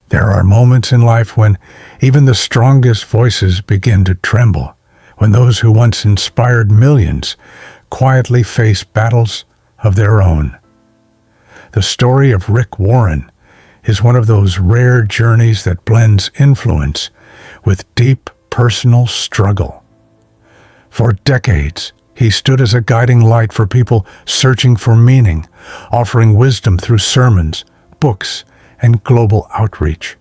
There are moments in life when even the strongest voices begin to tremble, when those who once inspired millions quietly face battles of their own. The story of Rick Warren is one of those rare journeys that blends influence with deep personal struggle. For decades, he stood as a guiding light for people searching for meaning, offering wisdom through sermons, books, and global outreach.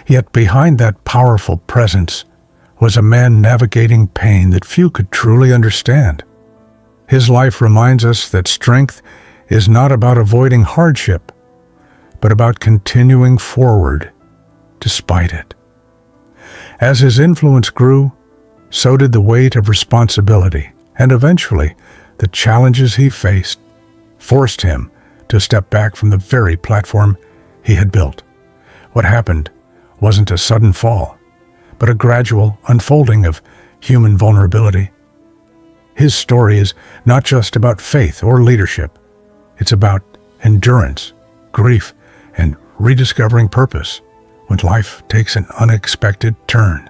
Yet behind that powerful presence was a man navigating pain that few could truly understand. His life reminds us that strength is not about avoiding hardship, but about continuing forward despite it. As his influence grew, so did the weight of responsibility, and eventually the challenges he faced forced him to step back from the very platform he had built. What happened wasn't a sudden fall, but a gradual unfolding of human vulnerability. His story is not just about faith or leadership. It's about endurance, grief, and rediscovering purpose when life takes an unexpected turn.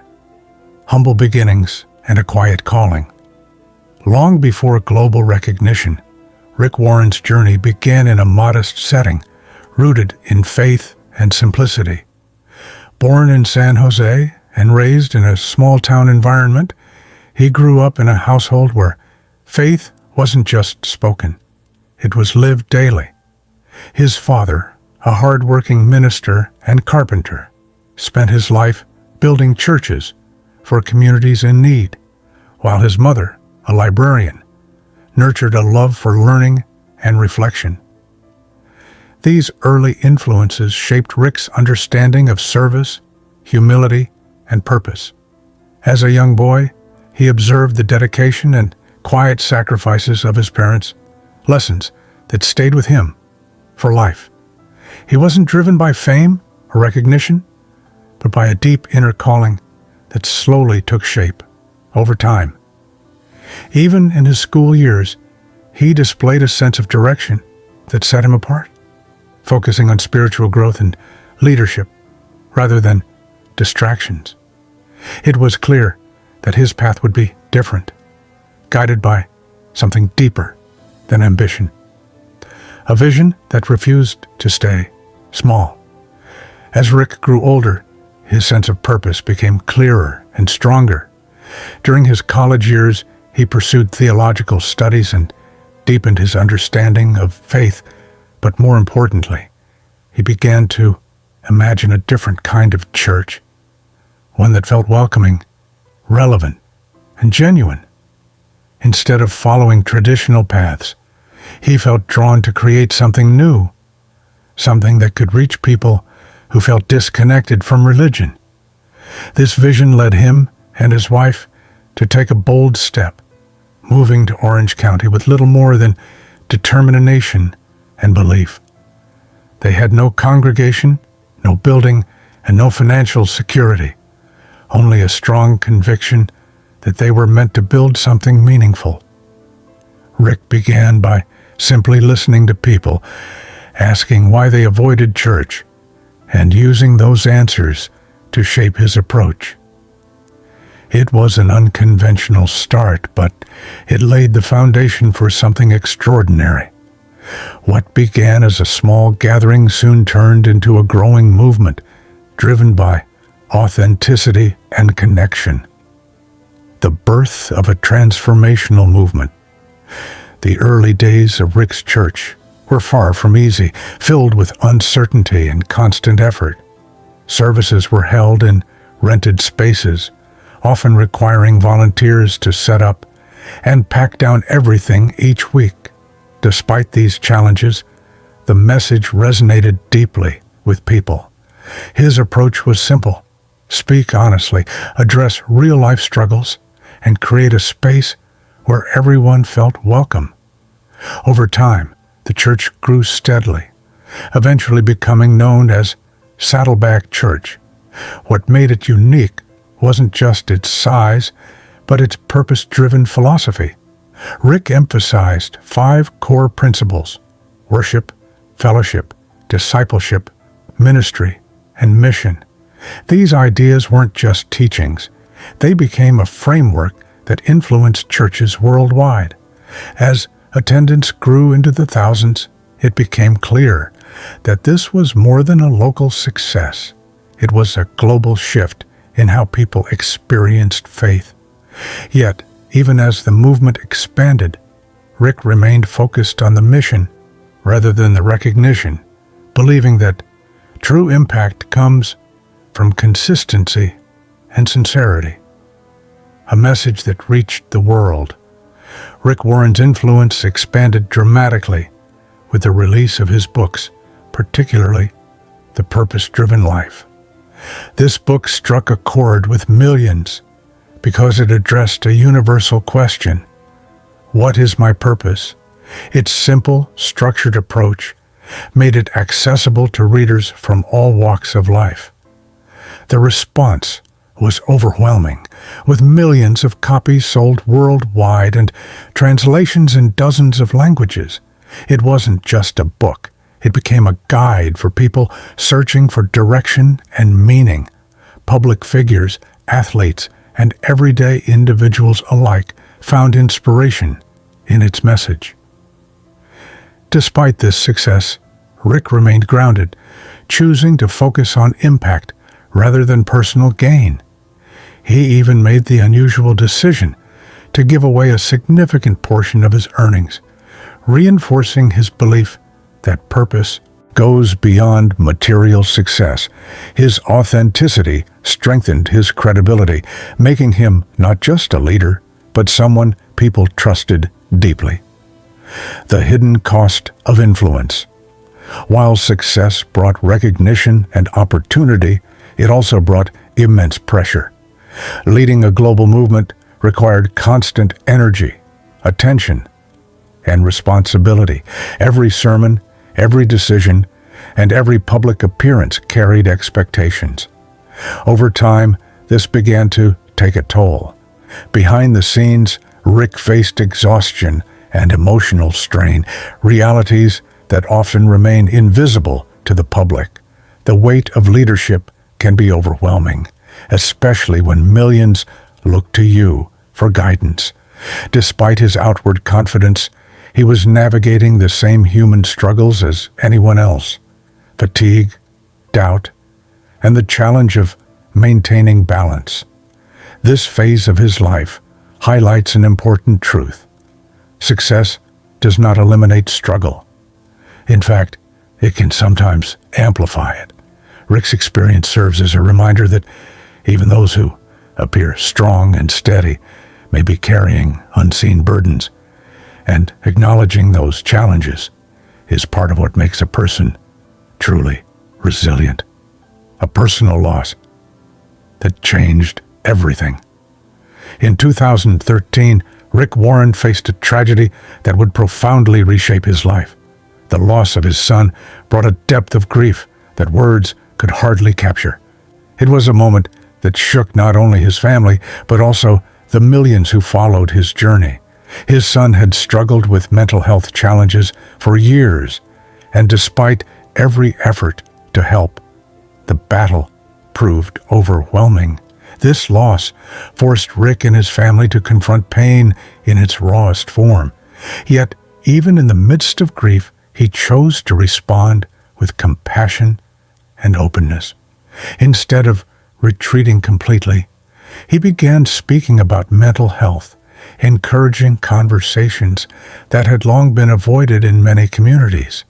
Humble beginnings and a quiet calling. Long before global recognition, Rick Warren's journey began in a modest setting, rooted in faith and simplicity. Born in San Jose and raised in a small-town environment, he grew up in a household where faith wasn't just spoken, it was lived daily. His father, a hard-working minister and carpenter, spent his life building churches for communities in need, while his mother, a librarian, nurtured a love for learning and reflection. These early influences shaped Rick's understanding of service, humility, and purpose. As a young boy, he observed the dedication and quiet sacrifices of his parents, lessons that stayed with him for life. He wasn't driven by fame or recognition, but by a deep inner calling that slowly took shape over time. Even in his school years, he displayed a sense of direction that set him apart, focusing on spiritual growth and leadership rather than distractions. It was clear that his path would be different, guided by something deeper than ambition. A vision that refused to stay small. As Rick grew older, his sense of purpose became clearer and stronger. During his college years, he pursued theological studies and deepened his understanding of faith, but more importantly, he began to imagine a different kind of church, one that felt welcoming, relevant, and genuine. Instead of following traditional paths, he felt drawn to create something new, something that could reach people who felt disconnected from religion. This vision led him and his wife to take a bold step, moving to Orange County with little more than determination and belief. They had no congregation, no building, and no financial security, only a strong conviction that they were meant to build something meaningful. Rick began by simply listening to people, asking why they avoided church, and using those answers to shape his approach. It was an unconventional start, but it laid the foundation for something extraordinary. What began as a small gathering soon turned into a growing movement, driven by authenticity and connection. The birth of a transformational movement. The early days of Rick's church were far from easy, filled with uncertainty and constant effort. Services were held in rented spaces, often requiring volunteers to set up and pack down everything each week. Despite these challenges, the message resonated deeply with people. His approach was simple: speak honestly, address real-life struggles, and create a space where everyone felt welcome. Over time, the church grew steadily, eventually becoming known as Saddleback Church. What made it unique wasn't just its size, but its purpose-driven philosophy. Rick emphasized 5 core principles: worship, fellowship, discipleship, ministry, and mission. These ideas weren't just teachings. They became a framework that influenced churches worldwide. As attendance grew into the thousands, it became clear that this was more than a local success. It was a global shift in how people experienced faith. Yet, even as the movement expanded, Rick remained focused on the mission rather than the recognition, believing that true impact comes from consistency and sincerity. A message that reached the world. Rick Warren's influence expanded dramatically with the release of his books, particularly The Purpose-Driven Life. This book struck a chord with millions because it addressed a universal question: what is my purpose? Its simple, structured approach made it accessible to readers from all walks of life. The response was overwhelming, with millions of copies sold worldwide and translations in dozens of languages. It wasn't just a book. It became a guide for people searching for direction and meaning. Public figures, athletes, and everyday individuals alike found inspiration in its message. Despite this success, Rick remained grounded, choosing to focus on impact rather than personal gain. He even made the unusual decision to give away a significant portion of his earnings, reinforcing his belief that purpose goes beyond material success. His authenticity strengthened his credibility, making him not just a leader, but someone people trusted deeply. The hidden cost of influence. While success brought recognition and opportunity, it also brought immense pressure. Leading a global movement required constant energy, attention, and responsibility. Every sermon, every decision, and every public appearance carried expectations. Over time, this began to take a toll. Behind the scenes, Rick faced exhaustion and emotional strain, realities that often remain invisible to the public. The weight of leadership can be overwhelming, especially when millions look to you for guidance. Despite his outward confidence, he was navigating the same human struggles as anyone else: fatigue, doubt, and the challenge of maintaining balance. This phase of his life highlights an important truth. Success does not eliminate struggle. In fact, it can sometimes amplify it. Rick's experience serves as a reminder that even those who appear strong and steady may be carrying unseen burdens, and acknowledging those challenges is part of what makes a person truly resilient. A personal loss that changed everything. In 2013, Rick Warren faced a tragedy that would profoundly reshape his life. The loss of his son brought a depth of grief that words could hardly capture. It was a moment that shook not only his family, but also the millions who followed his journey. His son had struggled with mental health challenges for years, and despite every effort to help, the battle proved overwhelming. This loss forced Rick and his family to confront pain in its rawest form. Yet, even in the midst of grief, he chose to respond with compassion and openness. Instead of retreating completely, he began speaking about mental health, encouraging conversations that had long been avoided in many communities.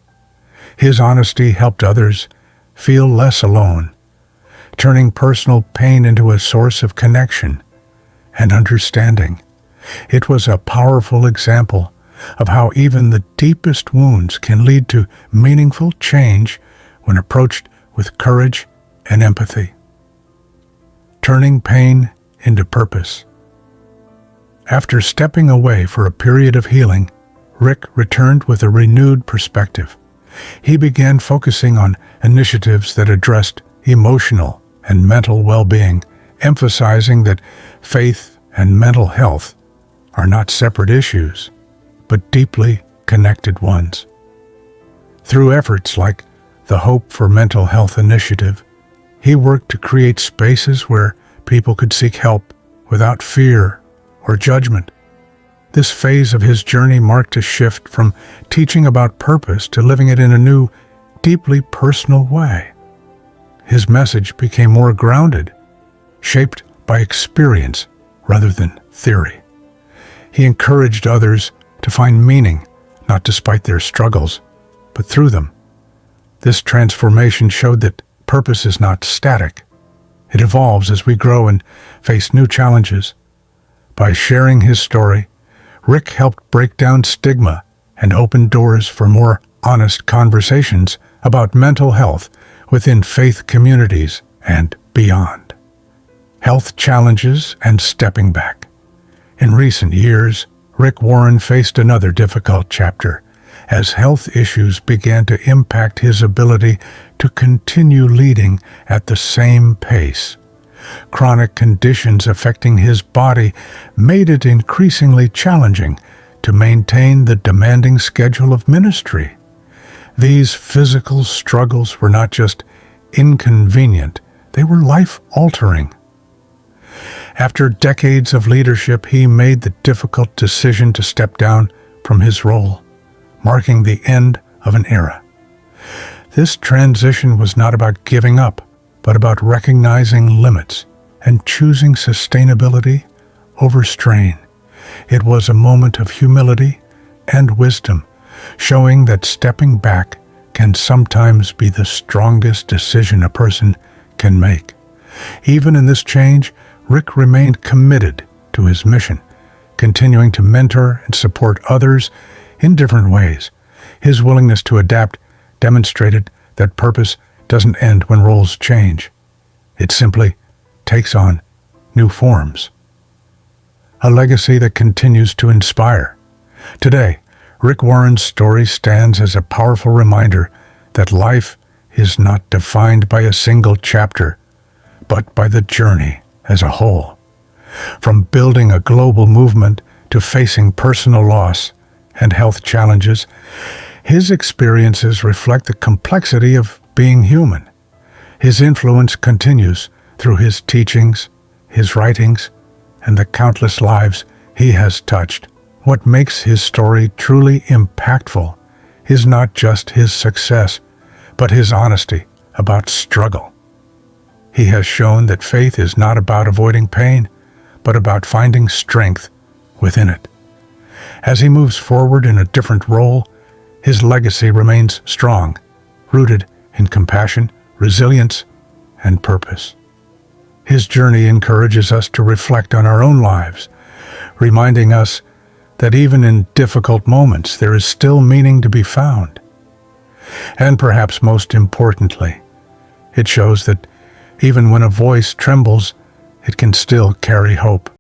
His honesty helped others feel less alone, turning personal pain into a source of connection and understanding. It was a powerful example of how even the deepest wounds can lead to meaningful change when approached with courage and empathy. Turning pain into purpose. After stepping away for a period of healing, Rick returned with a renewed perspective. He began focusing on initiatives that addressed emotional and mental well-being, emphasizing that faith and mental health are not separate issues, but deeply connected ones. Through efforts like the Hope for Mental Health Initiative He worked to create spaces where people could seek help without fear or judgment. This phase of his journey marked a shift from teaching about purpose to living it in a new, deeply personal way. His message became more grounded, shaped by experience rather than theory. He encouraged others to find meaning, not despite their struggles, but through them. This transformation showed that purpose is not static. It evolves as we grow and face new challenges. By sharing his story, Rick helped break down stigma and open doors for more honest conversations about mental health within faith communities and beyond. Health challenges and stepping back. In recent years, Rick Warren faced another difficult chapter as health issues began to impact his ability to continue leading at the same pace. Chronic conditions affecting his body made it increasingly challenging to maintain the demanding schedule of ministry. These physical struggles were not just inconvenient, they were life-altering. After decades of leadership, he made the difficult decision to step down from his role, marking the end of an era. This transition was not about giving up, but about recognizing limits and choosing sustainability over strain. It was a moment of humility and wisdom, showing that stepping back can sometimes be the strongest decision a person can make. Even in this change, Rick remained committed to his mission, continuing to mentor and support others in different ways. His willingness to adapt demonstrated that purpose doesn't end when roles change. It simply takes on new forms. A legacy that continues to inspire. Today, Rick Warren's story stands as a powerful reminder that life is not defined by a single chapter, but by the journey as a whole. From building a global movement to facing personal loss and health challenges, his experiences reflect the complexity of being human. His influence continues through his teachings, his writings, and the countless lives he has touched. What makes his story truly impactful is not just his success, but his honesty about struggle. He has shown that faith is not about avoiding pain, but about finding strength within it. As he moves forward in a different role, his legacy remains strong, rooted in compassion, resilience, and purpose. His journey encourages us to reflect on our own lives, reminding us that even in difficult moments there is still meaning to be found. And perhaps most importantly, it shows that even when a voice trembles, it can still carry hope.